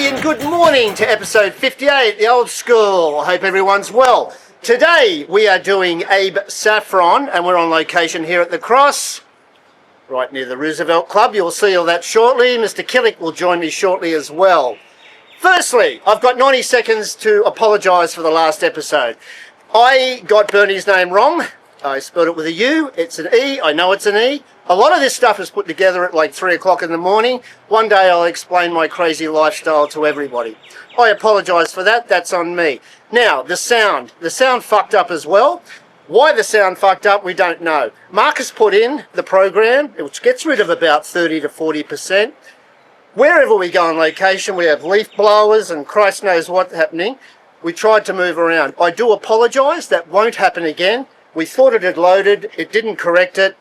and good morning to episode 58, the old school. I hope everyone's well. Today we are doing Abe Saffron and we're on location here at the Cross, right near the Roosevelt Club. You'll see all that shortly. Mr. Killick will join me shortly as well. Firstly, I've got 90 seconds to apologise for the last episode. I got Bernie's name wrong. I spelled it with a U. It's an E. I know it's an E. A lot of this stuff is put together at like 3 o'clock in the morning. One day I'll explain my crazy lifestyle to everybody. I apologise for that. That's on me. Now, the sound. The sound fucked up as well. Why the sound fucked up, we don't know. Marcus put in the program, which gets rid of about 30 to 40%. Wherever we go on location, we have leaf blowers and Christ knows what's happening. We tried to move around. I do apologise. That won't happen again. We thought it had loaded. It didn't correct it.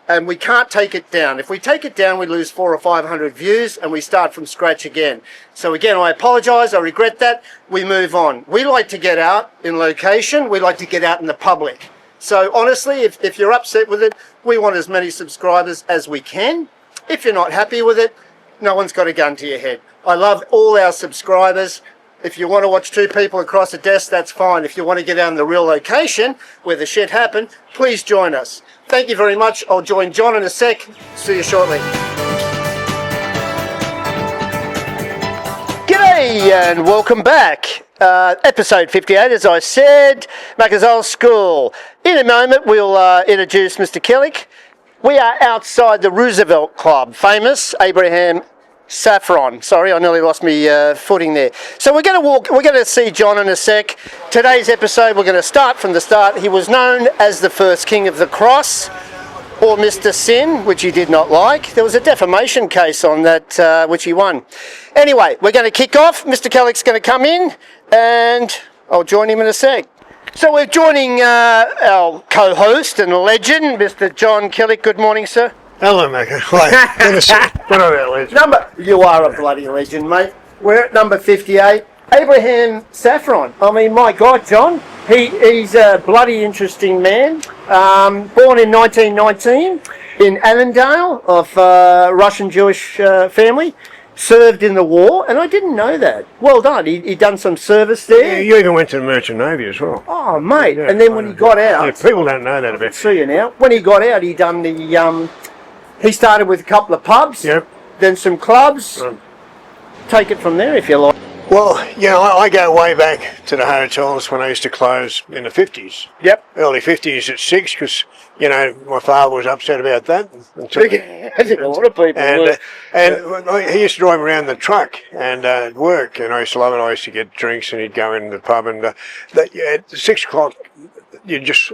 And we can't take it down. If we take it down, we lose 400 or 500 views and we start from scratch again. So again, I apologise. I regret that. We move on. We like to get out in location. We like to get out in the public. So honestly, if you're upset with it, we want as many subscribers as we can. If you're not happy with it, no one's got a gun to your head. I love all our subscribers. If you want to watch two people across a desk, that's fine. If you want to get out in the real location where the shit happened, please join us. Thank you very much. I'll join John in a sec. See you shortly. G'day and welcome back. Episode 58, as I said, Maccas Old School. In a moment, we'll introduce Mr. Killick. We are outside the Roosevelt Club, famous Abraham Saffron. Sorry, I nearly lost my footing there. So we're going to see John in a sec. Today's episode, we're going to start from the start. He was known as the first king of the cross, or Mr. Sin, which he did not like. There was a defamation case on that, which he won. Anyway, we're going to kick off. Mr. Killick's going to come in, and I'll join him in a sec. So we're joining our co-host and legend, Mr. John Killick. Good morning, sir. Hello, Macca. Hi. What are that legend? You are a bloody legend, mate. We're at number 58. Abraham Saffron. I mean, my God, John. He's a bloody interesting man. Born in 1919 in Annandale of Russian Jewish family. Served in the war, and I didn't know that. Well done. He done some service there. Yeah, you even went to the Merchant Navy as well. Oh, mate. Yeah, and then when he got out... Yeah, people don't know that about. See you now. When he got out, he done the... he started with a couple of pubs. Yep. Then some clubs. Take it from there if you like. Well, yeah, I go way back to the hotels when I used to close in the 50s. Yep. Early 50s at 6, because, you know, my father was upset about that. A lot of people and he used to drive around the truck and at work, and I used to love it. I used to get drinks, and he'd go in the pub, and at 6 o'clock, it's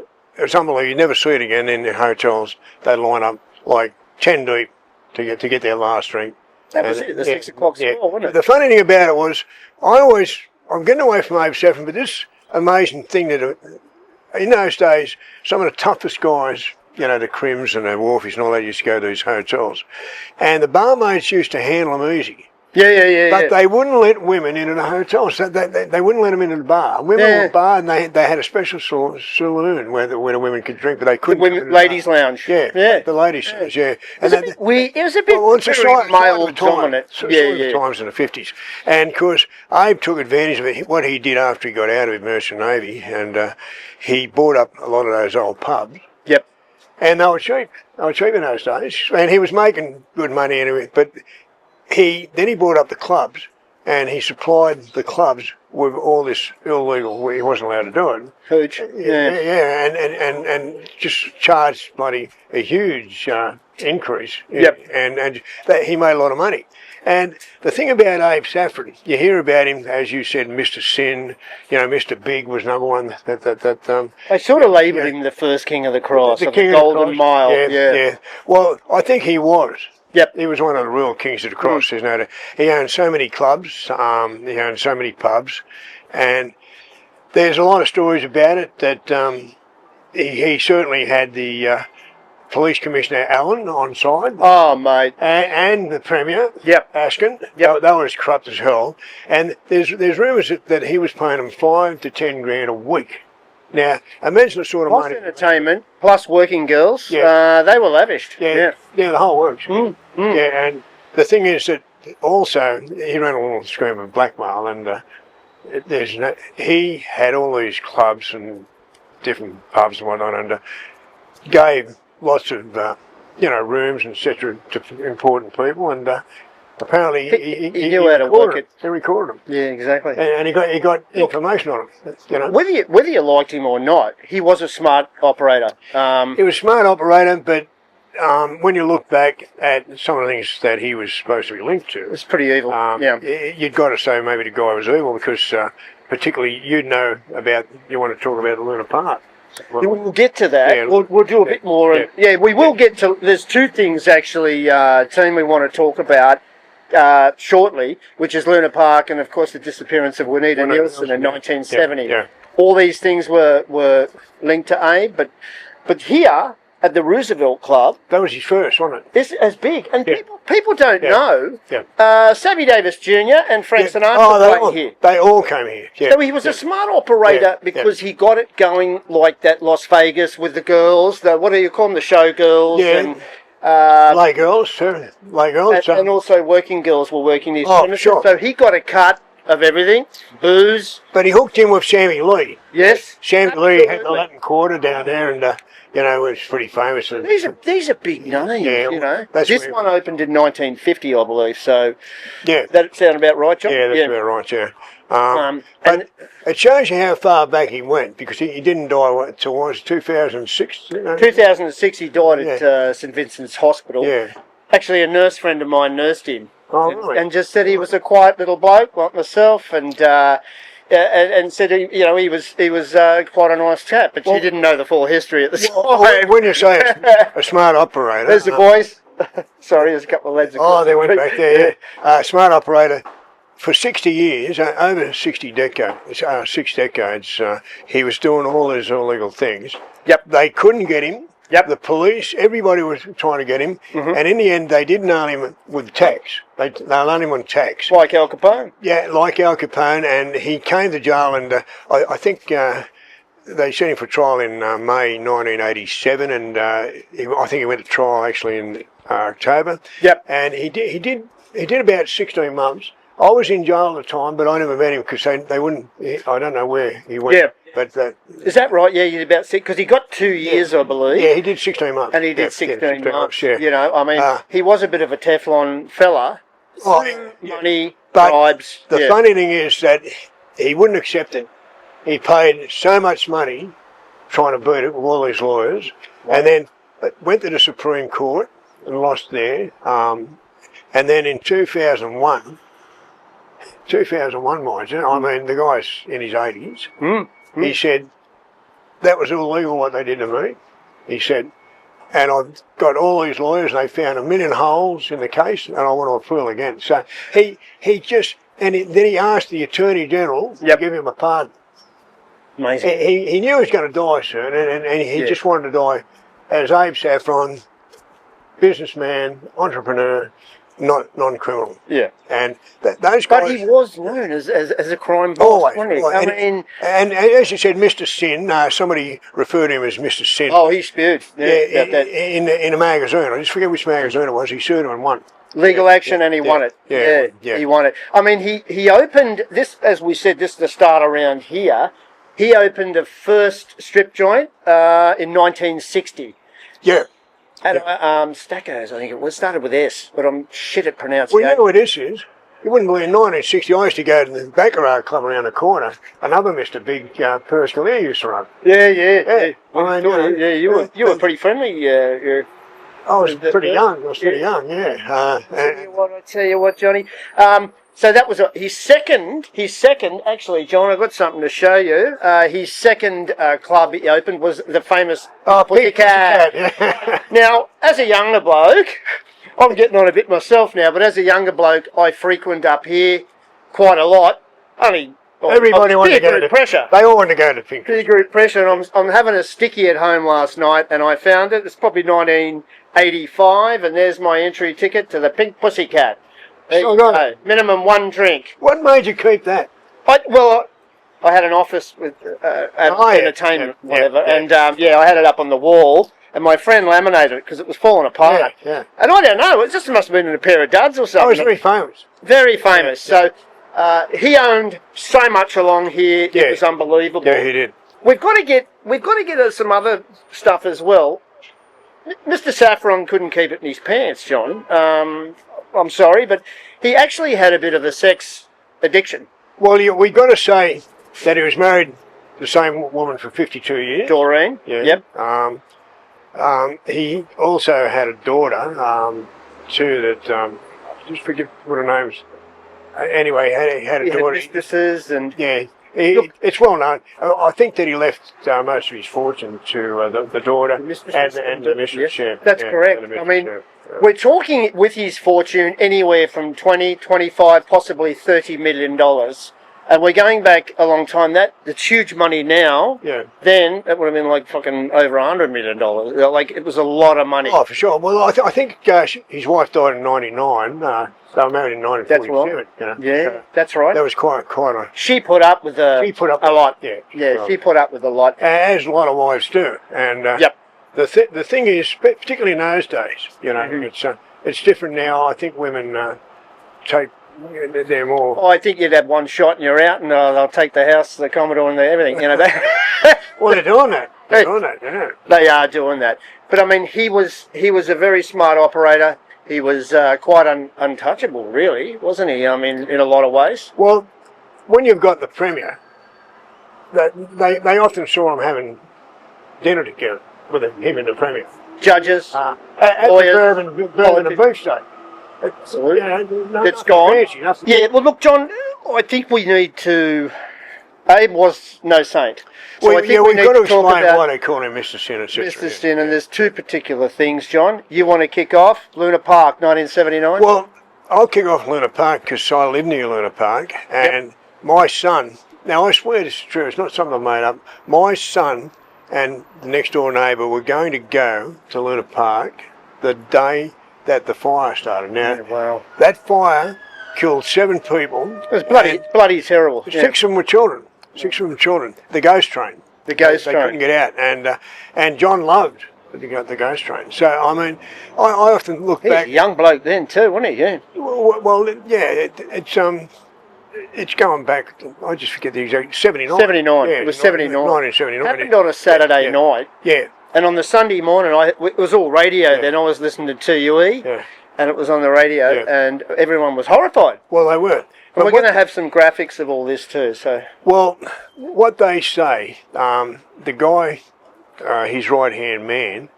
unbelievable. You never see it again in the hotels. They line up like 10 deep to get their last drink. That was it, the 6 o'clock score, wasn't it? The funny thing about it was, I'm getting away from Abe Saffron, but this amazing thing that in those days, some of the toughest guys, you know, the Crims and the Wharfies and all that, used to go to these hotels. And the barmaids used to handle them easy. Yeah. But they wouldn't let women into the hotels. So they wouldn't let them into the bar. Women were bar, and they had a special saloon where the women could drink, but they couldn't. The women, ladies' lounge. Yeah, the ladies' lounge, yeah. And it was a bit male dominant. The times in the 50s. And, of course, Abe took advantage of it. What he did after he got out of the Merchant Navy, and he bought up a lot of those old pubs. Yep. And they were cheap. They were cheap in those days. And he was making good money anyway, but... Then he bought up the clubs, and he supplied the clubs with all this illegal. He wasn't allowed to do it. Hooch. Yeah, and just charged bloody a huge increase. Yep. And he made a lot of money. And the thing about Abe Saffron, you hear about him, as you said, Mr. Sin. You know, Mr. Big was number one. They sort of labelled him the first king of the cross, the king Golden of the Mile. Yeah. Well, I think he was. Yep. He was one of the real kings of the cross. He owned so many clubs, he owned so many pubs, and there's a lot of stories about it that he certainly had the Police Commissioner Allen on side. Oh, mate. And the Premier, Askin. Yep. They were as corrupt as hell. And there's rumours that he was paying them $5 to $10 a week. Now, imagine the sort of plus money. Entertainment, plus working girls, they were lavished. Yeah, the whole works. Yeah, and the thing is that also he ran a little scheme of blackmail, and he had all these clubs and different pubs and whatnot, and gave lots of rooms and etc. to important people, and apparently he knew how to work it. He recorded them. Yeah, exactly. And he got information on them. Whether you liked him or not, he was a smart operator. He was a smart operator, but when you look back at some of the things that he was supposed to be linked to, it's pretty evil. You'd got to say maybe the guy was evil because, particularly, you want to talk about the Lunar Park. We'll get to that. Yeah, we'll do a bit more. We will get to. There's two things actually, team, we want to talk about shortly, which is Lunar Park and of course the disappearance of Juanita Nielsen in 1970. Yeah. All these things were linked to Abe, but here at the Roosevelt Club, that was his first, wasn't it? This is big, and people don't know. Yeah. Sammy Davis Jr. and Frank Sinatra came here. They all came here. Yeah. So he was a smart operator because he got it going like that. Las Vegas with the girls, what do you call them? The show girls and lay girls, and also working girls were working these premises. Sure. So he got a cut of everything, booze. But he hooked in with Sammy Lee. Yes, Sammy Lee had the Latin Quarter down there, and was pretty famous. These are big names. Yeah, this one opened in 1950, I believe. So yeah, that sound about right, John? Yeah, that's about right. Yeah. But it shows you how far back he went because he didn't die until 2006. 2006, he died at St Vincent's Hospital. Yeah. Actually, a nurse friend of mine nursed him. Oh, really? And just said he was a quiet little bloke like myself, and said he was quite a nice chap, but she didn't know the full history at the time. When you say a smart operator, there's the boys. Sorry, there's a couple of lads. Oh, they went back there. Yeah. Smart operator for 60 years, over 6 decades. He was doing all these illegal things. Yep. They couldn't get him. Yep. The police, everybody was trying to get him, and in the end, they didn't nail him with tax. They nailed him on tax. Like Al Capone. Yeah, like Al Capone, and he came to jail, and I think they sent him for trial in May 1987, and I think he went to trial actually in October. Yep. And he did about 16 months. I was in jail at the time, but I never met him because they wouldn't. I don't know where he went. Yeah. But is that right? Yeah, he's about 6 because he got 2 years, I believe. Yeah, he did 16 months. And he did 16 months. Yeah. I mean, he was a bit of a Teflon fella. Money, but bribes. The funny thing is that he wouldn't accept it. He paid so much money trying to beat it with all these lawyers, and then went to the Supreme Court and lost there. And then in 2001, mind you, I mean, the guy's in his 80s. He said, that was illegal what they did to me. He said, and I've got all these lawyers and they found 1 million holes in the case and I want to appeal again. So then he asked the Attorney General to give him a pardon. Amazing. He knew he was going to die soon and he just wanted to die as Abe Saffron, businessman, entrepreneur, non-criminal. Yeah. And those guys... But he was known as a crime boss, wasn't he? And as you said, Mr. Sin, somebody referred to him as Mr. Sin. Oh, he spewed. In a magazine. I just forget which magazine it was. He sued him and won. Legal action, and he won it. Yeah, he won it. I mean, he opened this, as we said, this is the start around here. He opened a first strip joint in 1960. Yeah. At Stackos, I think it was. Started with S, but I'm shit at pronouncing. Well, you know what this is? You wouldn't believe in 1960, I used to go to the Baccarat Club around the corner. Another Mr. Big personal air used to run. Yeah. You were pretty friendly. I was pretty young. Yeah. I tell you what, Johnny. So that was his second. Actually, John, I've got something to show you. His second club he opened was the famous Pussycat. Yeah. Now, as a younger bloke, I'm getting on a bit myself now, but as a younger bloke, I frequent up here quite a lot. Everybody wanted to go to pressure. They all wanted to go to Pink. Peer group pressure, and I'm having a sticky at home last night, and I found it. It's probably 1985, and there's my entry ticket to the Pink Pussycat. Minimum one drink. What made you keep that? I had an office with entertainment, whatever, and I had it up on the wall. and my friend laminated it because it was falling apart. Yeah. And I don't know, it just must have been in a pair of duds or Oh, it's something. very famous. Very famous. Yeah. So he owned so much along here. Yeah. It was unbelievable. Yeah, he did. We've got to get some other stuff as well. Mr. Saffron couldn't keep it in his pants, John. I'm sorry, but he actually had a bit of a sex addiction. Well, we got to say that he was married to the same woman for 52 years. Doreen. Yeah. Yep. He also had a daughter, too, that, I just forget what her name's. Anyway, he had a He had daughter. mistresses and... Yeah. Look, it's well known. I think that he left most of his fortune to the daughter and the mistress. Yes, Yeah, that's yeah, correct. and the I mistress, mean, yeah. we're talking with his fortune anywhere from 20, 25, possibly $30 million. And we're going back a long time. That's huge money now. Yeah. Then it would have been like fucking over $100 million. Like, it was a lot of money. Oh, for sure. Well, I think his wife died in '99. They were married in 1947. That's right. You know? Yeah, So that's right. that was quite a. She put up with She put up a lot. Yeah. Yeah, she put up with a lot. As a lot of wives do. And Yep. the thing is, particularly in those days, you know, it's different now. I think women take. They're more. Oh, I think you'd have one shot and you're out, and they'll take the house, the Commodore, and everything. You know, Well, they're doing that. They're doing that. Yeah. They are doing that. But I mean, he was a very smart operator. He was quite untouchable, really, wasn't he? I mean, in a lot of ways. Well, when you've got the premier, that they often saw him having dinner together with him and the premier. Judges, At lawyers, the Bourbon and Beefsteak. absolutely. It's gone. Fancy, nothing. Yeah, well, look, John, I think we need to... Abe was no saint. So Well, I think we've got to need talk explain about why they call him Mr. Sin, etc. Mr. Sin, and there's two particular things, John. You want to kick off? Luna Park, 1979? Well, I'll kick off Luna Park because I live near Luna Park, and my son, now I swear this is true, it's not something I made up, my son and the next door neighbour were going to go to Luna Park the day that the fire started. Now, Wow. that fire killed 7 people. It was bloody terrible. Yeah. 6 of them were children. 6 of them were children. The ghost train. The ghost They train. couldn't get out, and John loved the ghost train. So I mean, I often look He was back. a young bloke then too, wasn't he? Yeah. Well, yeah, it's going back. I just forget the exact 79. 79. Yeah, It was 79. 1979. Happened on a Saturday night. Yeah, And on the Sunday morning, it was all radio then. I was listening to TUE, yeah. and it was on the radio, Yeah. and everyone was horrified. Well, they were. And we're going to have some graphics of all this too. So Well, what they say, the guy, his right-hand man,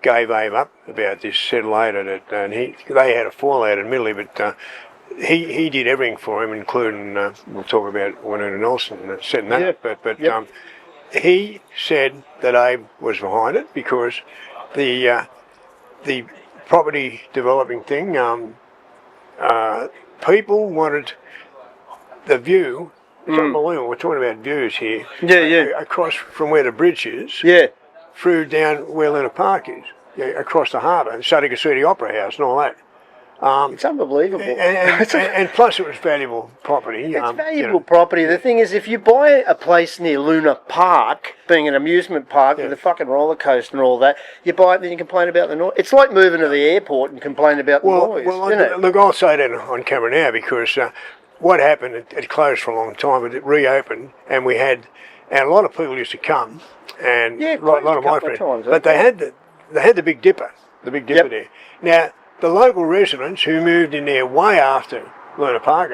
gave Abe up about this, said later that they had a fallout admittedly, but he did everything for him, including, we'll talk about Winona Nelson setting that up, but Yep. he said that Abe was behind it because the property developing thing, people wanted the view. It's unbelievable. We're talking about views here. Yeah. Across from where the bridge is, yeah, through down where Luna Park is, across the harbour, so they could see the Opera House and all that. it's unbelievable. And plus it was valuable property. It's valuable property. The thing is, if you buy a place near Luna Park, being an amusement park with a fucking roller coaster and all that, you buy it, then you complain about the noise. It's like moving to the airport and complain about the noise, isn't it? Look, I'll say that on camera now because what happened, it closed for a long time, but it reopened, and a lot of people used to come, and Yeah, a lot of my couple of friends, times, but they had the Big Dipper, there. Now, the local residents who moved in there way after Luna Park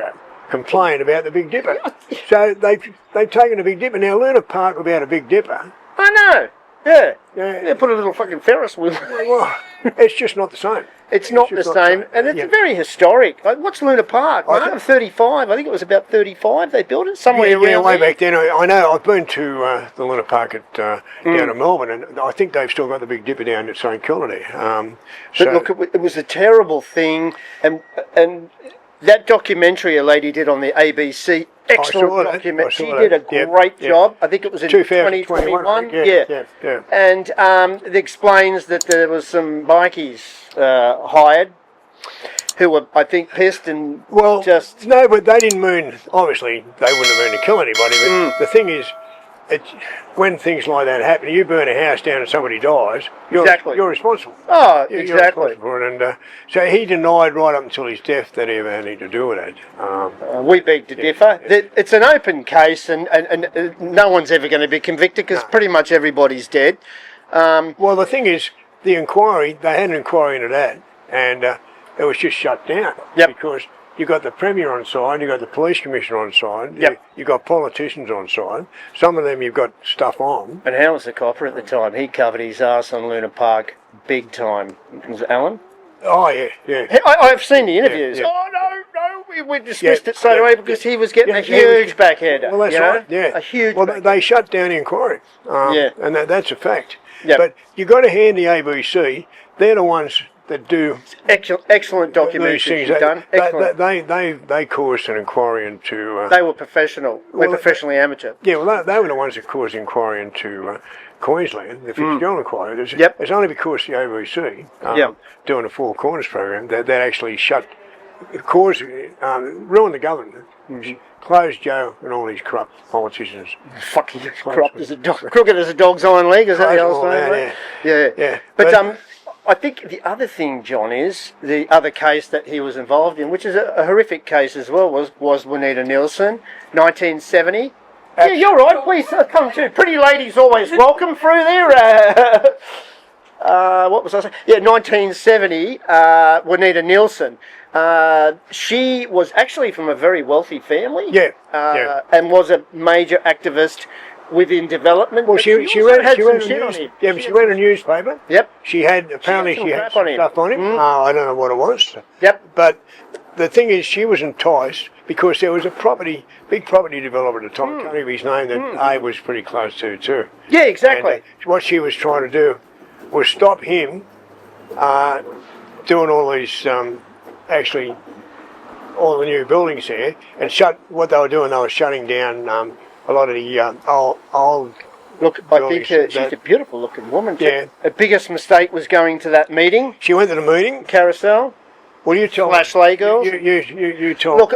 complained about the Big Dipper. So they've taken the Big Dipper. Now, Luna Park without a Big Dipper, I know. Yeah. Yeah. They put a little fucking Ferris wheel. well, it's just not the same. It's not the just same, and it's very historic. Like, what's Luna Park? I Like, think- 35. I think it was about 35 they built it, somewhere Yeah, around way there. back then. I know I've been to the Luna Park down in Melbourne, and I think they've still got the Big Dipper down at St Kilda there. But look, it was a terrible thing, and that documentary a lady did on the ABC, excellent saw that. documentary. I saw She that. did a Yep, great yep. job. I think it was in 2021. Yeah. And it explains that there was some bikies hired who were, I think, pissed and Well, just... no, but they didn't mean, obviously, they wouldn't have meant to kill anybody, but the thing is, it's when things like that happen, you burn a house down and somebody dies, you're responsible. Oh, You're exactly. responsible for it. And so he denied right up until his death that he ever had anything to do with it. We beg to differ. It's an open case, and no one's ever going to be convicted because pretty much everybody's dead. Well, the thing is, the inquiry, they had an inquiry into that, and it was just shut down. Yep. Because you got the Premier on side, you got the Police Commissioner on side, yep. you got politicians on side. Some of them you've got stuff on. And how was the copper at the time? He covered his arse on Luna Park big time. Was it Alan? Oh, yeah, yeah. I've seen the interviews. Yeah, yeah. Oh, no, we dismissed it straight away because he was getting a huge backhander. Well, that's right, yeah. A huge they shut down the inquiry. And that's a fact. Yep. But you've got to hand the ABC, they're the ones that do excellent documentaries you've done. They caused an inquiry into... they were professional. We're professionally amateur. Yeah, well, they were the ones that caused the inquiry into Queensland, the Fitzgerald inquiry. It's only because the ABC, doing the Four Corners program, that actually ruined the government. Closed Joe and all these corrupt politicians. Fucking corrupt as a dog, crooked as a dog's iron leg, is that the old saying? Yeah. But I think the other thing, John, is the other case that he was involved in, which is a horrific case as well, was Juanita Nielsen, 1970. Yeah, you're right. Please come to. Pretty ladies always welcome through there. What was I saying? Yeah, 1970. Juanita Nielsen. She was actually from a very wealthy family. And was a major activist within development. Well, she ran a newspaper. Yep. She had stuff on him. I don't know what it was. Yep. But the thing is, she was enticed because there was a big property developer at the time. I can't remember his name that Abe was pretty close to too. Yeah, exactly. And, what she was trying to do was stop him doing all these actually all the new buildings there, and what they were doing. They were shutting down a lot of the old. Look, I think she's a beautiful looking woman. Yeah. The biggest mistake was going to that meeting. She went to the meeting. Carousel. Well, you tell Flash Lay Girls. You tell. Look.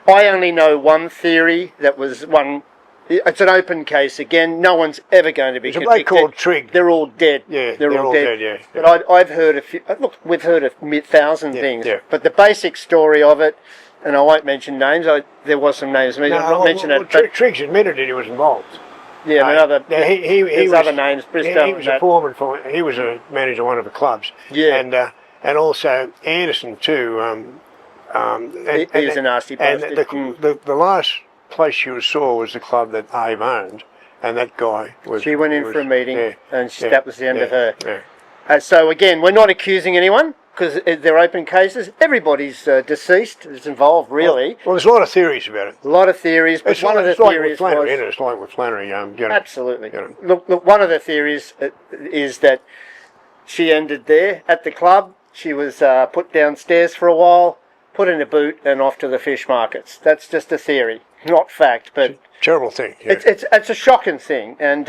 I only know one theory. That was one. It's an open case again. No one's ever going to be convicted. It's a bloke called Trigg. They're all dead. Yeah, they're all dead. Yeah. But I've heard a few. Look, we've heard a thousand things. Yeah. But the basic story of it, and I won't mention names. There was some names. I'm not mentioning it. Triggs admitted that he was involved. Yeah, he was other names. He was a foreman he was a manager of one of the clubs. Yeah. And also Anderson too. He was a nasty bastard. And the last place you saw was the club that Abe owned, and that guy was... She went in for a meeting, and that was the end of her. Yeah. So again, we're not accusing anyone, because they're open cases. Everybody's deceased is involved, really. Well, there's a lot of theories about it. A lot of theories, but one of the theories was... It's like with Flannery. Absolutely. Look, one of the theories is that she ended there at the club. She was put downstairs for a while, put in a boot, and off to the fish markets. That's just a theory. Not fact, but... It's a terrible thing. Yeah. It's a shocking thing. And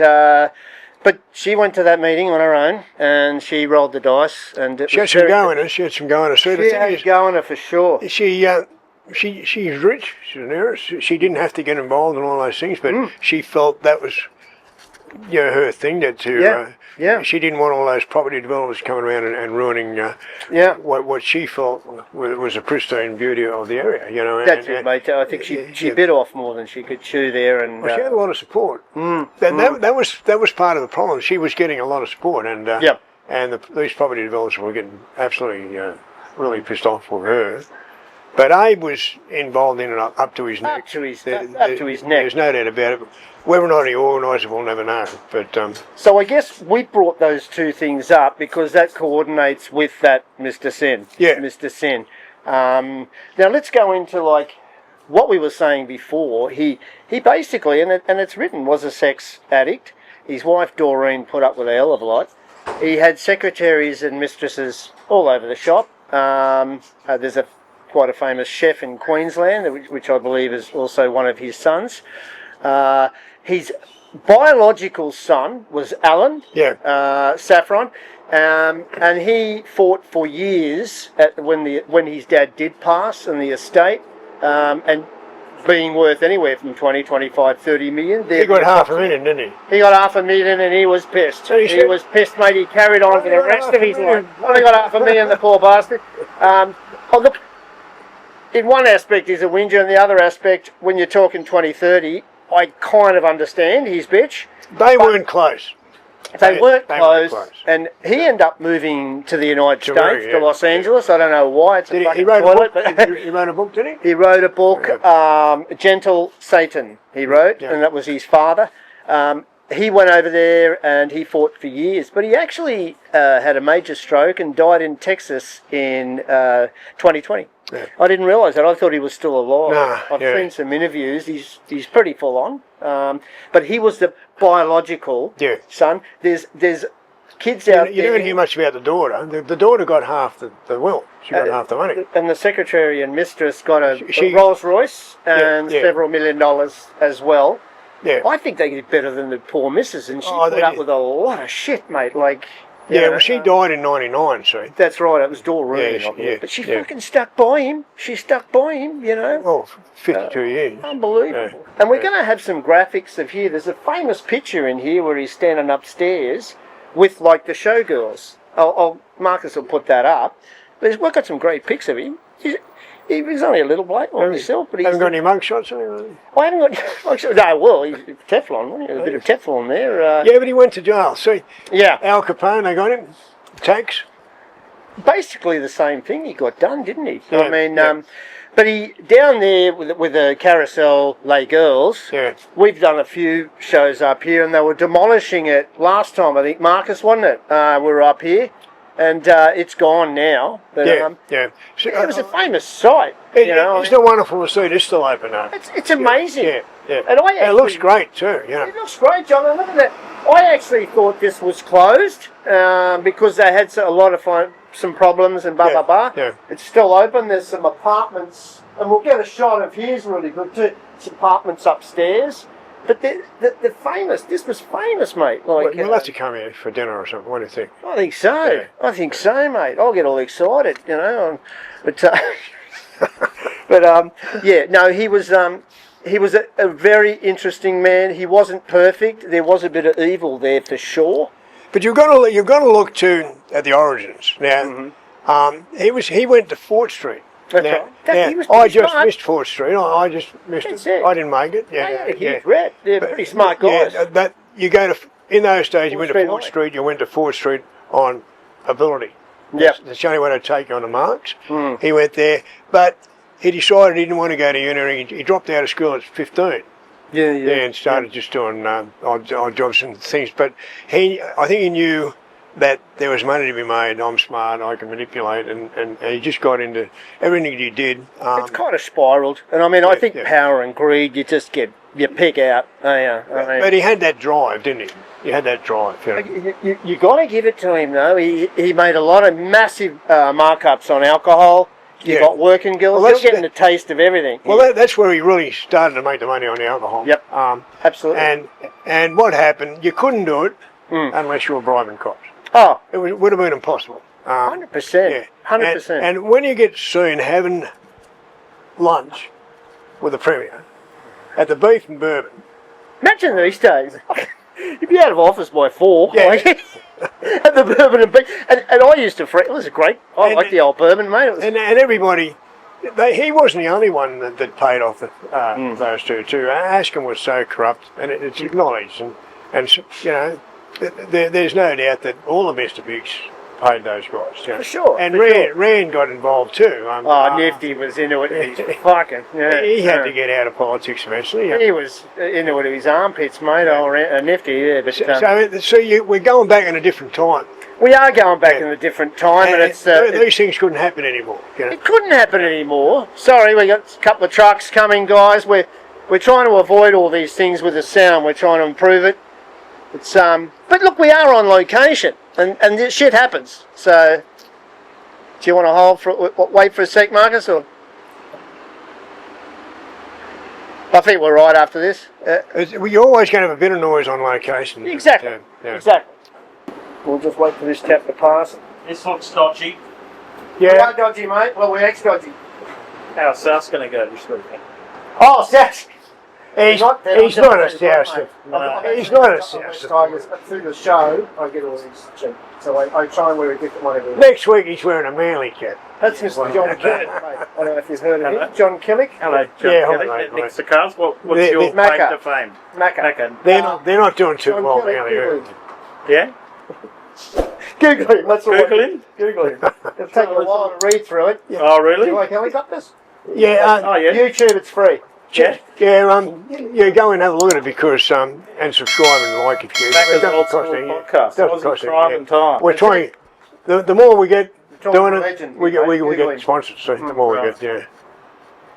but she went to that meeting on her own, and she rolled the dice. And she had some go in her. She had some go in her. She had go in her for sure. She's rich. She's an heiress. She didn't have to get involved in all those things, but she felt that was her thing. She didn't want all those property developers coming around and ruining what she felt was a pristine beauty of the area. That's it, mate. I think she bit off more than she could chew there, and she had a lot of support. That was part of the problem. She was getting a lot of support, and these property developers were getting absolutely really pissed off with her. But Abe was involved in it up to his neck. Up to his neck. There's no doubt about it. Whether or not he organised it, we'll never know. But so I guess we brought those two things up because that coordinates with that Mr. Sen. Yeah. Mr. Sen. Now let's go into like what we were saying before. He basically, and it's written, was a sex addict. His wife Doreen put up with a hell of a lot. He had secretaries and mistresses all over the shop. There's quite a famous chef in Queensland, which I believe is also one of his sons. His biological son was Alan Saffron, and he fought for years when his dad did pass on the estate, and being worth anywhere from 20, 25, 30 million. He got $500,000, didn't he? He got $500,000 and he was pissed. So he was pissed, mate. He carried on for the rest of his life. Only got $500,000, the poor bastard. Oh, look, in one aspect he's a whinger, and the other aspect, when you're talking 2030, I kind of understand his bitch. They weren't close. They weren't close, and he ended up moving to the United States, to Los Angeles. I don't know why. It's a fucking toilet. He wrote a book, did he? He wrote a book, Gentle Satan, he wrote, and that was his father. He went over there and he fought for years, but he actually had a major stroke and died in Texas in 2020. Yeah. I didn't realise that. I thought he was still alive. I've seen some interviews. He's pretty full on. But he was the biological son. There's kids out there. You don't hear much about the daughter. The daughter got half the will. She got half the money. And the secretary and mistress got a Rolls Royce and several $1 million as well. Yeah. I think they did better than the poor missus, and she put up with a lot of shit, mate. Like, well, she died in '99, see. That's right. It was Doreen, but she fucking stuck by him. She stuck by him, you know. Well, 52 years. Unbelievable. Yeah. And we're going to have some graphics of here. There's a famous picture in here where he's standing upstairs with like the showgirls. Marcus will put that up. But we've got some great pics of him. He was only a little bloke like himself, but he's... Haven't got any mugshots or anything? I haven't got mugshots. No, well, he's Teflon, wasn't he? A bit of Teflon there. Yeah, but he went to jail. See? Yeah. Al Capone, they got him. Tax. Basically the same thing he got done, didn't he? Yeah, I mean, but he, down there with the Carousel Les Girls, we've done a few shows up here, and they were demolishing it last time, I think, Marcus, wasn't it? We were up here. And it's gone now. But, So, it was a famous site. It's not wonderful to see this still open up. It's amazing. Yeah. And it looks great too. It looks great, John. And look at that. I actually thought this was closed because they had a lot of some problems and blah, blah, blah. Yeah. It's still open. There's some apartments. And we'll get a shot of here's really good too. It's apartments upstairs. But the famous, this was famous, mate. Like, we'll have to come here for dinner or something. What do you think? I think so. Yeah. I think so, mate. I'll get all excited, you know. But, no, he was a very interesting man. He wasn't perfect. There was a bit of evil there for sure. But you've got to look too at the origins. Now, he went to Fort Street. That's right. I just missed 4th Street. I just missed it. I didn't make it. They're pretty smart guys. In those days, you went to 4th Street, you went to 4th Street on ability. Yeah. That's the only way to take you on the marks. He went there, but he decided he didn't want to go to uni. He dropped out of school at 15. And started just doing odd jobs and things. But I think he knew that there was money to be made. I'm smart, I can manipulate, and he just got into everything he did. It's kind of spiralled, and I mean, I think power and greed, you just you pick out. But he had that drive, didn't he? He had that drive. You got to give it to him, though. He made a lot of massive markups on alcohol. You got working girls. Well, you're getting a taste of everything. Well, that's where he really started to make the money on the alcohol. Yep, absolutely. And what happened? You couldn't do it unless you were bribing cops. Oh, it would have been impossible. 100%. 100%. And when you get seen having lunch with the Premier at the Beef and Bourbon. Imagine these days. You'd be out of office by 4. Yeah. At the Bourbon and Beef. And I used to it was great. I like the old bourbon, mate. And everybody, he wasn't the only one that paid off those two too. Askin was so corrupt, and it's acknowledged. And you know, there's no doubt that all the Mr. Bigs paid those guys. You know. For sure. And Rand got involved too. Nifty was into it. He's fucking. He had to get out of politics eventually. He was into it with his armpits, mate. Nifty, But we're going back in a different time. We are going back in a different time, and it's these things couldn't happen anymore. You know? It couldn't happen anymore. Sorry, we got a couple of trucks coming, guys. We're trying to avoid all these things with the sound. We're trying to improve it. It's but look, we are on location, and this shit happens. So, do you want to wait for a sec, Marcus, or? I think we're right after this. You're always going to have a bit of noise on location. Exactly. Exactly. We'll just wait for this tap to pass. This looks dodgy. Yeah. We are dodgy, mate. Well, we're ex-dodgy. How's South going to go this weekend? Oh, South. He's not a South. He's not a South. Through the show, I get all these cheap. So I try and wear a different one every week. Next week he's wearing a Manly cap. That's Mr. John Killick, mate. I don't know if you've heard of him. John Killick. Hello, John Yeah, Kelly. hello, mate. Next to Cars. What's your claim Macca. to fame? Macca. They're not doing too John well, Killick, Manly. Google him. Yeah? Google him, that's all. Google him? Google him. It'll take you a while to read through it. Oh, Do really? you like helicopters? Yeah, Oh, yeah. YouTube, it's free. Yeah. yeah, go and have a look at it because and subscribe and like if you. Macca's It doesn't Old cost School anything. Podcast. Doesn't Wasn't cost time anything, and time. We're trying. The more we get Talking doing to it, legend, we mate, get Googling. sponsors. So the more we Right. get,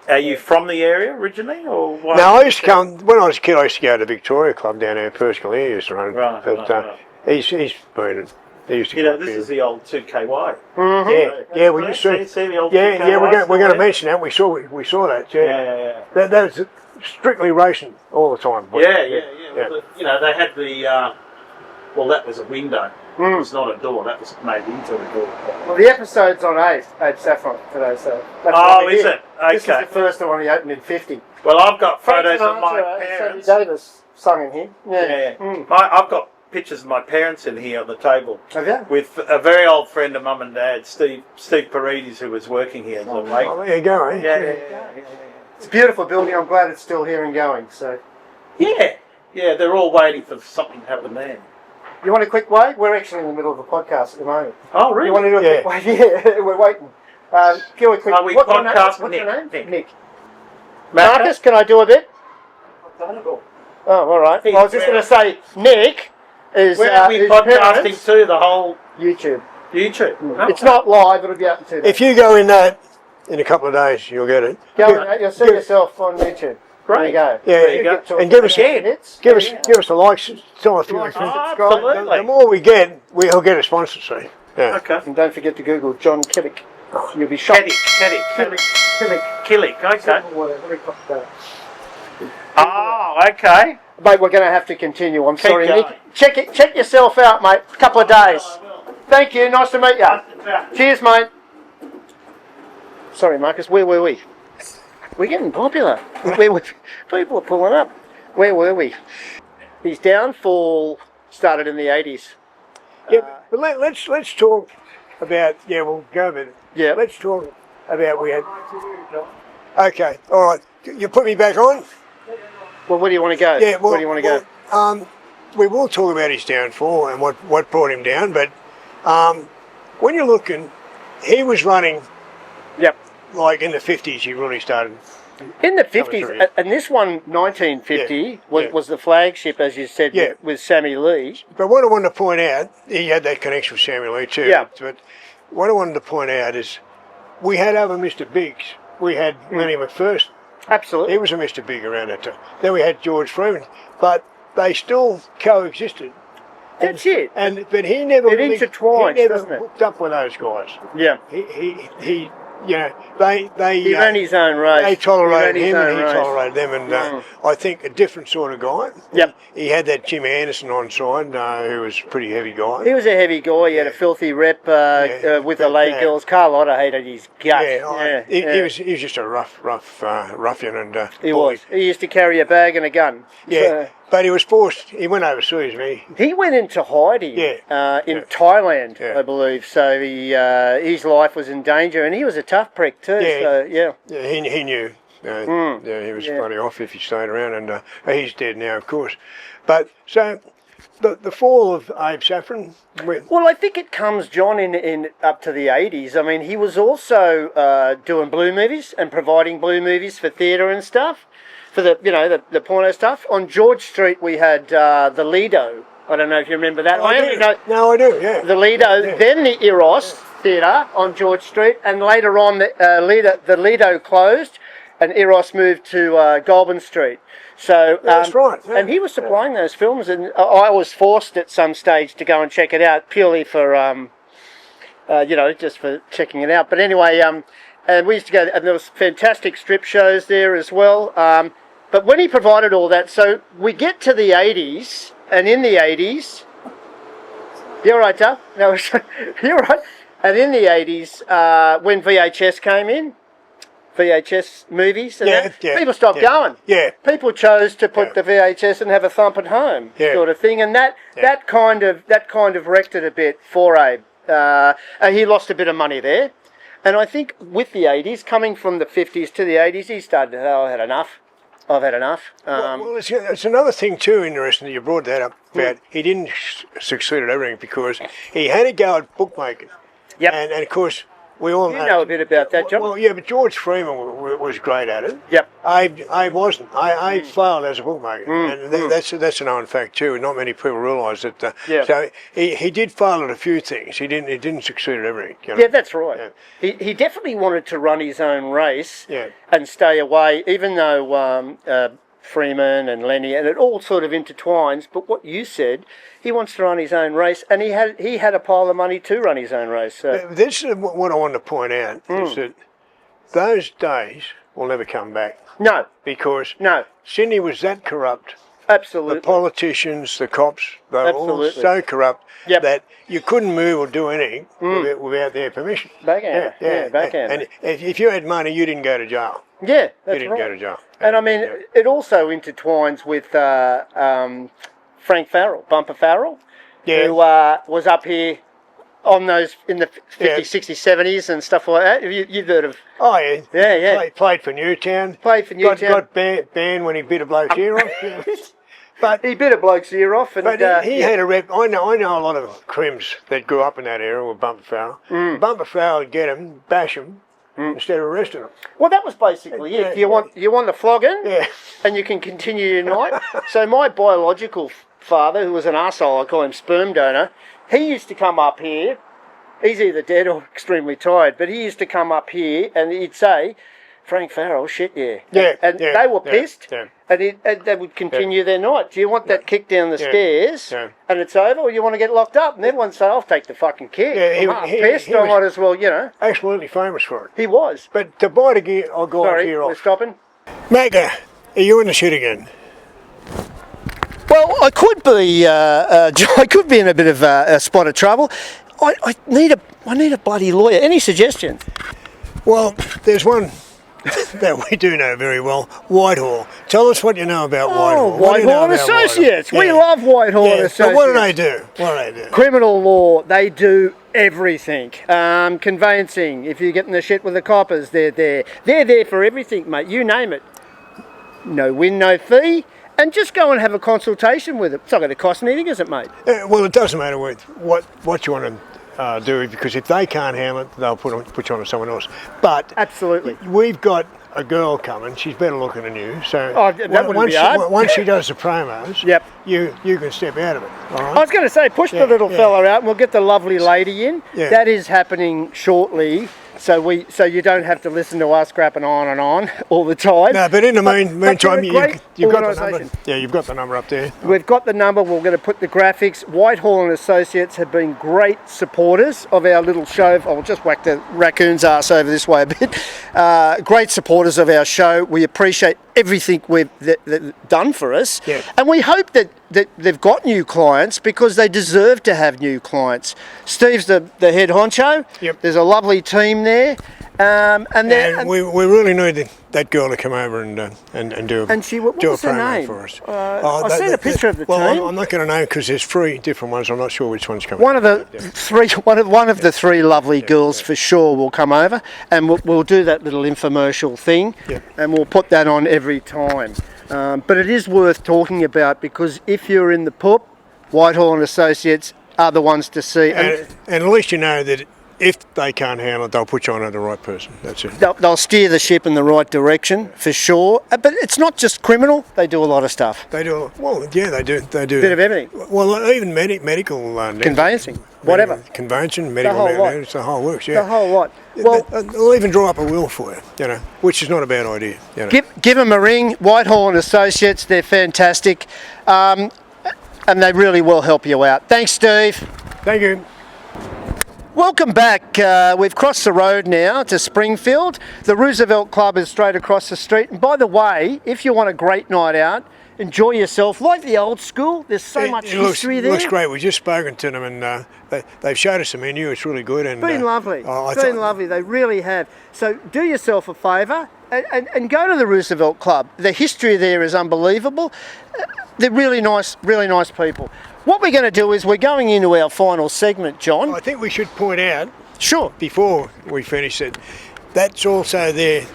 yeah. Are you from the area originally, or what? Now I used to come when I was a kid. I used to go to the Victoria Club down there. Percival he used to run. Right, But right. he's been. He used to. You know, come this here. is the old 2KY. Yeah, we used to. See the old Yeah, 2KY we're going still to mention that. We saw that. Yeah, Yeah. That's strictly racing all the time. boy. Yeah. Well, you know, they had the, well, that was a window. It was not a door, that was made into a door. Well, the episode's on Abe Saffron today, so that's Oh, what we is did. it? This is Okay. the first one he opened in 50. Well, I've got Frank photos of my Sinatra and parents. Sammy Davis sung in here. Yeah. Mm. I've got pictures of my parents in here on the table Have you? with a very old friend of Mum and Dad, Steve Paredes, who was working here as a mate. Oh, there you go, eh? Yeah. It's a beautiful building. I'm glad it's still here and going. So, Yeah, they're all waiting for something to happen there. you want a quick wave? We're actually in the middle of a podcast at the moment. Oh, really? You want to do a quick wave? Yeah, we're waiting. Give a quick. Are we what's your name? podcast What's your name? Nick. Marcus, can I do a bit? Oh, all right. Well, I was just going to say, Nick is Where are we his podcasting parents- to? The whole YouTube. YouTube? Oh. It's not live. It'll be up in 2 days. If you go in that in a couple of days, you'll get it. Go and you'll see yourself on YouTube. There you go. Yeah, There you go. and give us minutes. give us a like, tell us your friends. Oh, The absolutely. more we get, we'll get a sponsor. See. Yeah. Okay. And don't forget to Google John Killick. You'll be shocked. Killick. Killick. Okay. Very popular. Oh, okay. Mate, we're going to have to continue. I'm sorry, going. Nick. Check yourself out, mate. A couple of days. Thank you. Nice to meet you. Cheers, mate. Sorry, Marcus. Where were we? We're getting popular. People are pulling up. Where were we? His downfall started in the 80s. Yeah, but let's talk about. Yeah, we'll go with it. Yeah. Let's talk about we had. Okay, all right. You put me back on. Well, where do you want to go? Yeah. Well, where do you want to go? We will talk about his downfall and what brought him down. But when you're looking, he was running Yep. like in the 50s. He really started. In the through 50s, it. and this one, 1950, Yeah, yeah. was the flagship, as you said, Yeah. with Sammy Lee. But what I wanted to point out, he had that connection with Samuel Lee too. Yeah. But what I wanted to point out is we had other Mr. Biggs. We had Lenny McPherson. Absolutely. He was a Mr. Big around that time. Then we had George Freeman. But they still coexisted. That's it. But he never It intertwines, he never doesn't it? hooked up with those guys. Yeah. He you know, they He ran his own race. they tolerated He him ran and his he own race. tolerated them, and I think a different sort of guy. Yep. He had that Jim Anderson on side, who was a pretty heavy guy. He was a heavy guy. He had a filthy rep with the lay girls. Carlotta hated his guts. He was just a rough ruffian, and He was. He used to carry a bag and a gun. Yeah, but he was forced. He went overseas, He went into hiding in Thailand, I believe. So his life was in danger, and he was a tough prick too. Yeah. So he knew. Yeah, he was bloody off if he stayed around, and he's dead now, of course. But so the fall of Abe Saffron. Well, I think it comes, John, in up to the 80s. I mean, he was also doing blue movies and providing blue movies for theatre and stuff, for the porno stuff. On George Street, we had the Lido. I don't know if you remember that. No, I do. Yeah. The Lido, then the Eros Theatre on George Street, and later on the Lido closed, and Eros moved to Goulburn Street. So that's right. Yeah. And he was supplying those films, and I was forced at some stage to go and check it out purely for just for checking it out. But anyway, and we used to go, and there was fantastic strip shows there as well. But when he provided all that, so we get to the 80s, and in the 80s, you're right, Duff. No, you're right. And in the 80s, when VHS came in, VHS movies and Yeah, that. yeah, People stopped yeah. going. Yeah. People chose to put Yeah. the VHS and have a thump at home, Yeah. sort of thing, and that kind of wrecked it a bit for Abe. And he lost a bit of money there. And I think with the 80s, coming from the 50s to the 80s, he started, I've had enough. I've had enough. Well, it's another thing too interesting that you brought that up about he didn't succeed at everything because he had to go at bookmaking. Yep. And of course, we all You know a bit about that, John. Well, yeah, but George Freeman was great at it. Yep. I wasn't. I failed as a bookmaker, and that's a known fact too. Not many people realise that. Yeah. So he did fail at a few things. He didn't succeed at everything. You know? Yeah, that's right. Yeah. He definitely wanted to run his own race and stay away, even though Freeman and Lenny, and it all sort of intertwines. But what you said, he wants to run his own race, and he had a pile of money to run his own race. So. This is what I want to point out is that those days will never come back. No. Because No. Sydney was that corrupt. Absolutely. The politicians, the cops, they were all so corrupt that you couldn't move or do anything without their permission. Backhand. Yeah, backhand. And if you had money, you didn't go to jail. Yeah, that's right. You didn't go to jail. And I mean, it also intertwines with Frank Farrell, Bumper Farrell, who was up here on those in the 50s, 60s, 70s and stuff like that. You've heard of... Oh, yeah. Yeah. Played for Newtown. Got banned when he bit a bloke's ear off. But he bit a bloke's ear off. And, but he had a rep. I know a lot of crims that grew up in that area with Bumper Farrell. Bumper Farrell would get him, bash him, instead of arresting them. Well, that was basically it. You want the flogging, and you can continue your night. So my biological father, who was an arsehole, I call him sperm donor, he used to come up here. He's either dead or extremely tired, but he used to come up here and he'd say, Frank Farrell, shit, and they were pissed, and they would continue their night. Do you want that kick down the stairs, and it's over, or you want to get locked up? And everyone say, I'll take the fucking kick. I'm pissed, I might as well, Absolutely famous for it. He was. But to bite a gear, I'll go Sorry, gear we're off. stopping. Macca, are you in the shit again? Well, I could be. I could be in a bit of a spot of trouble. I need a bloody lawyer. Any suggestions? Well, there's one that we do know very well, Whitehall. Tell us what you know about Whitehall. Whitehall and Associates. We love Whitehall and Associates. But what do they do? What do they do? Criminal law. They do everything. Conveyancing. If you're getting the shit with the coppers, they're there. They're there for everything, mate. You name it. No win, no fee. And just go and have a consultation with it. It's not going to cost anything, is it, mate? Well, it doesn't matter what you want to do, because if they can't handle it, they'll put you on to someone else. But absolutely, we've got a girl coming. She's better looking than you. So once she does the promos, you can step out of it. All right? I was going to say, push the little fella out, and we'll get the lovely lady in. Yeah. That is happening shortly. So you don't have to listen to us crapping on and on all the time. No, but in the meantime, you've got the number. Yeah, you've got the number up there. We've got the number. We're going to put the graphics. Whitehall and Associates have been great supporters of our little show. I'll just whack the raccoon's ass over this way a bit. Great supporters of our show. We appreciate everything they've done for us. Yeah. And we hope that they've got new clients, because they deserve to have new clients. Steve's the head honcho. Yep. There's a lovely team there. And we really need that girl to come over and do a promo for us. I've seen a picture of the team. I'm not going to know, because there's 3 different ones. I'm not sure which one's coming. One of the 3 lovely girls for sure will come over, and we'll do that little infomercial thing, and we'll put that on every time. But it is worth talking about, because if you're in the pub, Whitehall and Associates are the ones to see. And at least you know that if they can't handle it, they'll put you on to the right person. That's it. They'll steer the ship in the right direction, for sure. But it's not just criminal. They do a lot of stuff. They do. Well, yeah, they do. They do. A bit of everything. Well, even medical. Conveyancing. Whatever. Conveyancing, medical. It's the whole works, The whole lot. Well, they'll even draw up a will for you, which is not a bad idea. Give them a ring. Whitehall and Associates, they're fantastic. And they really will help you out. Thanks, Steve. Thank you. Welcome back. We've crossed the road now to Springfield. The Roosevelt Club is straight across the street. And by the way, if you want a great night out enjoy yourself like the old school. There's so much history there. It looks great. We've just spoken to them, and they've showed us the menu. It's really good. And Been lovely. Been lovely. They really have. So do yourself a favour and go to the Roosevelt Club. The history there is unbelievable. They're really nice people. What we're going to do is we're going into our final segment, John. I think we should point out, Sure. before we finish it, that's also there.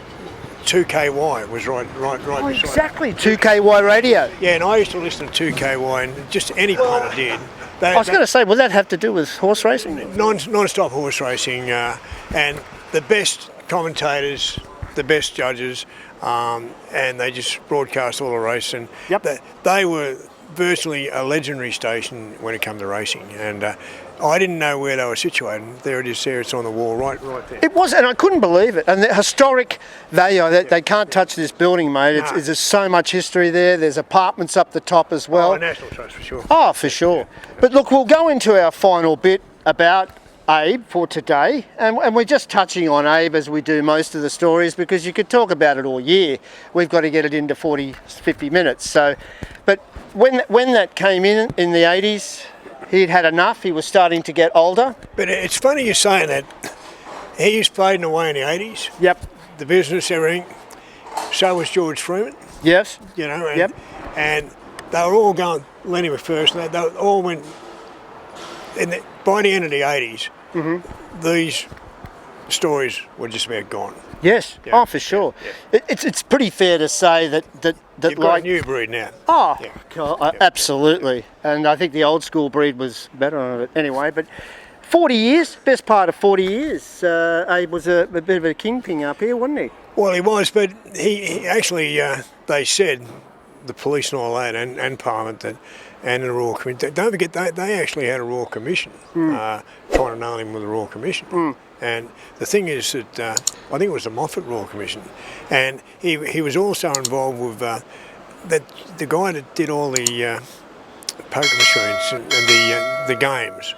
2KY was right Oh, beside exactly. 2KY radio. it. Yeah, and I used to listen to 2KY, and just any punter did. I was going to say, will that have to do with horse racing? Non-stop horse racing, and the best commentators, the best judges, and they just broadcast all the race, and Yep. they were virtually a legendary station when it came to racing, and I didn't know where they were situated. There it is there, it's on the wall right there. It was, and I couldn't believe it. And the historic value, they can't touch this building, mate. There's so much history there. There's apartments up the top as well. Oh, National Trust for sure. Oh, for sure. But look, we'll go into our final bit about Abe for today, and we're just touching on Abe as we do most of the stories, because you could talk about it all year. We've got to get it into 40, 50 minutes. So, but when that came in the 80s, he'd had enough. He was starting to get older. But it's funny you're saying that. He's fading away in the 80s. Yep. The business, everything. So was George Freeman. Yes. You know, and, Yep. and they were all going, Lenny was first, and they all went, by the end of the 80s, these stories were just about gone. Yes. Yeah. Oh, for sure. Yeah. It's pretty fair to say that You've got a new breed now. Oh, Yeah. God, absolutely. And I think the old school breed was better on it anyway. But 40 years, best part of 40 years. Abe was a bit of a kingpin up here, wasn't he? Well, he was, but he actually, they said, the police and all that, and Parliament, and the Royal Commission. Don't forget, they actually had a Royal Commission, trying to nail him with the Royal Commission. And the thing is that I think it was the Moffat Royal Commission, and he was also involved with the guy that did all the poker machines and the games.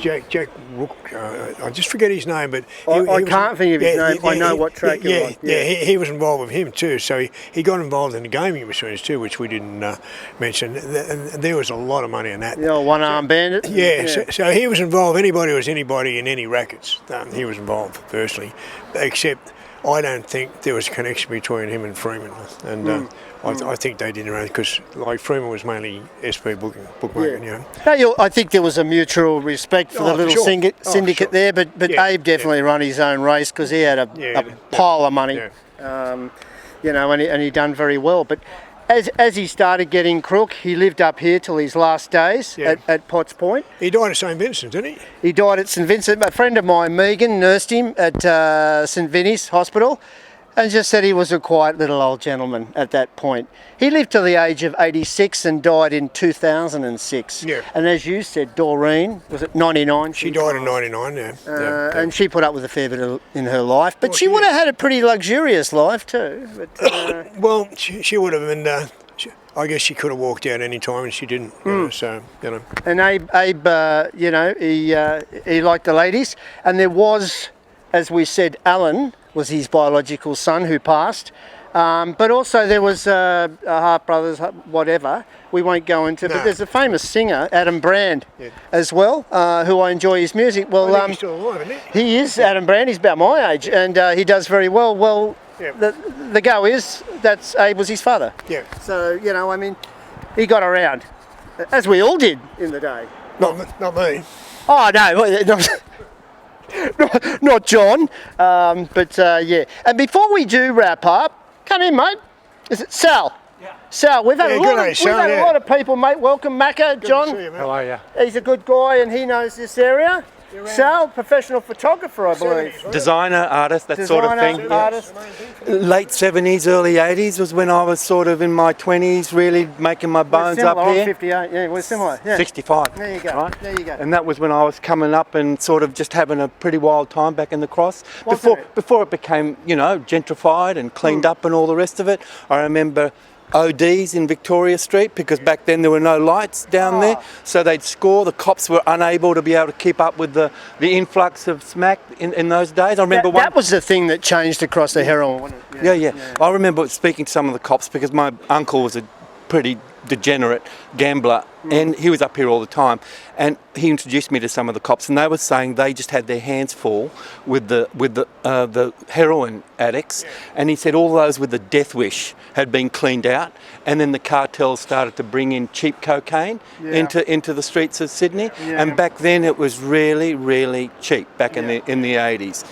Jack Rook, I just forget his name, but I can't think of his name. I know what track you're on. Yeah, he was involved with him too. So he got involved in the gaming machines too, which we didn't mention. And there was a lot of money in that. The old one-arm bandit. Yeah, so he was involved. Anybody who was anybody in any rackets, he was involved personally. Except I don't think there was a connection between him and Freeman. And I think they did around because like Freeman was mainly SP bookmaking, you know. No, I think there was a mutual respect for the little sure. syndicate there, but Yeah, Abe definitely run his own race because he had a pile of money, you know, and he done very well. But as he started getting crook, he lived up here till his last days at Potts Point. He died at St Vincent, didn't he? He died at St Vincent. A friend of mine, Megan, nursed him at St Vinny's Hospital and just said he was a quiet little old gentleman at that point. He lived to the age of 86 and died in 2006. Yeah. And as you said, Doreen, was it 99? She died in 99, And she put up with a fair bit in her life, but Well, she she would have had a pretty luxurious life too. But, Well, she would have been. I guess she could have walked out any time, and she didn't. You know, so you know. and Abe, you know, he liked the ladies, and there was, as we said, Alan was his biological son who passed. But also there was half brothers, whatever. We won't go into. No. But there's a famous singer, Adam Brand, as well, who I enjoy his music. Well, I think he's still alive, isn't he? he is Adam Brand. He's about my age, and he does very well. Well, the go is that Abe was his father. Yeah. So you know, I mean, he got around, as we all did in the day. Not me. Oh no. Not John, but yeah. And before we do wrap up, come in, mate. Is it Sal? Yeah. Sal, we've had a lot of people, mate. Welcome, Macca, John. Good to see you, mate. How are you? He's a good guy and he knows this area. Sal, professional photographer, I believe. Designer, artist, that sort of thing. Artist. Late 70s, early 80s was when I was sort of in my 20s, really making my bones up I'm here. 58, yeah, we're similar. Yeah. 65. There you go. Right? There you go. And that was when I was coming up and sort of just having a pretty wild time back in the Cross. Wasn't it? Before it became, you know, gentrified and cleaned up and all the rest of it. I remember ODs in Victoria Street because back then there were no lights down there. So they'd score. The cops were unable to be able to keep up with the influx of smack in those days. I remember That was the thing that changed across the heroin, wasn't it? Yeah. I remember speaking to some of the cops because my uncle was a pretty degenerate gambler and he was up here all the time, and he introduced me to some of the cops, and they were saying they just had their hands full with the heroin addicts, and he said all those with the death wish had been cleaned out, and then the cartels started to bring in cheap cocaine into the streets of Sydney, and back then it was really cheap back in the 80s.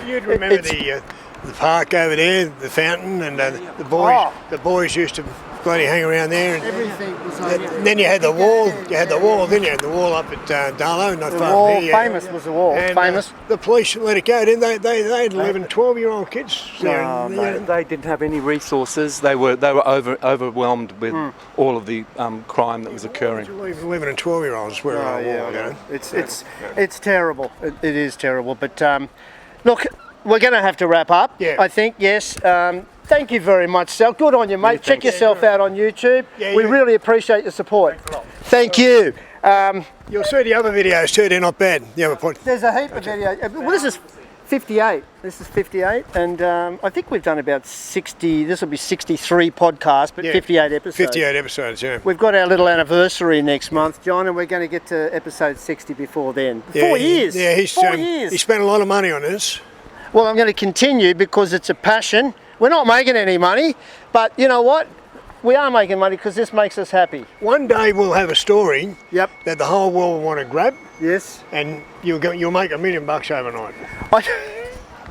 You'd remember the park over there, the fountain, and the boys used to bloody hang around there. And Everything was over. then you had the wall. You had the wall. Then you had the wall up at Darlow, not The far wall, from here. famous was the wall, And, famous. the police let it go. Then they had 11, 12-year-old kids. No, mate, they didn't have any resources. They were overwhelmed with all of the crime that was occurring. 11 and 12-year-olds were on the wall. You know? It's terrible. It is terrible. But look, we're going to have to wrap up. Yeah. I think, yes. Thank you very much, Sal. Good on you, mate. Check yourself out on YouTube. We really appreciate your support. Thank you. You'll see the other videos too. They're not bad. The other point. There's a heap of videos. Well, this is 58. This is 58, and I think we've done about 60. This will be 63 podcasts, but 58 episodes. 58 episodes. Yeah. We've got our little anniversary next month, John, and we're going to get to episode 60 before then. 4 years. Yeah, he's 4 years. He spent a lot of money on this. Well, I'm going to continue because it's a passion. We're not making any money, but you know what? We are making money because this makes us happy. One day we'll have a story Yep. that the whole world will want to grab, Yes. and you'll make $1 million overnight.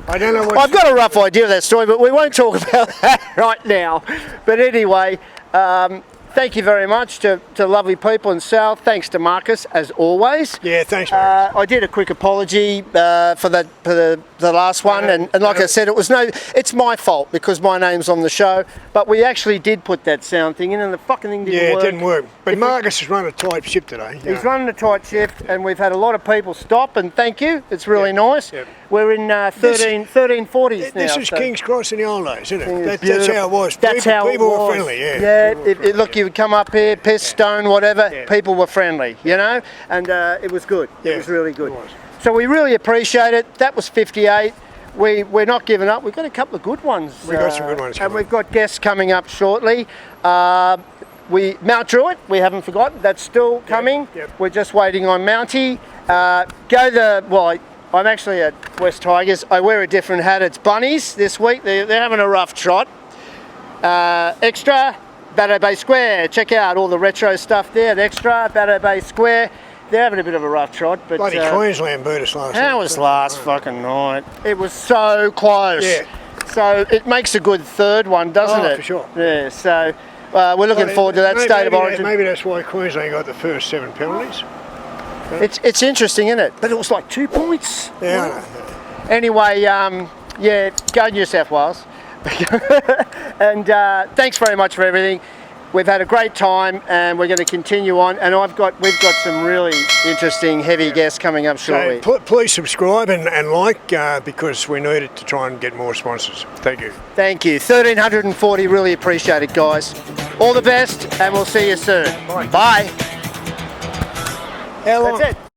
I don't know what. I've got a rough idea of that story, but we won't talk about that right now. But anyway, thank you very much to lovely people in South. Thanks to Marcus, as always. Yeah, thanks, Marcus. I did a quick apology for the last one, and like I said, it's my fault because my name's on the show. But we actually did put that sound thing in, and the fucking thing didn't work. It didn't work. But Marcus has run a tight ship today. He's running a tight shift, and we've had a lot of people stop, and thank you. It's really nice. Yep. We're in 1340s now. This is so. King's Cross in the old days, isn't it? That's Beautiful. how it was. That's people, how it people was. were friendly, yeah. Look, you would come up here, piss, stone, whatever, people were friendly, you know, and it was good. Yeah, it was really good. it was. So we really appreciate it. That was 58. We're not giving up. We've got a couple of good ones. We've got some good ones And coming. we've got guests coming up shortly. Mount Druitt, we haven't forgotten. That's still coming. Yep. We're just waiting on Mountie. I'm actually at West Tigers. I wear a different hat. It's Bunnies this week. They're having a rough trot. Extra, Batto Bay Square. Check out all the retro stuff there. At Extra, Batto Bay Square. They're having a bit of a rough trot. But Bloody Queensland beat us last night. how was last fucking night? It was so close. Yeah. So it makes a good third one, doesn't it? For sure. Yeah, so we're looking forward to that State of Origin. Maybe that's why Queensland got the first 7 penalties. It's interesting, isn't it? But it was like 2 points. Yeah, I know. Anyway, go New South Wales. And thanks very much for everything. We've had a great time, and we're going to continue on. And we've got some really interesting, heavy guests coming up shortly. So please subscribe and like because we need it to try and get more sponsors. Thank you. Thank you. 1340. Really appreciate it, guys. All the best, and we'll see you soon. Bye. How long? That's it.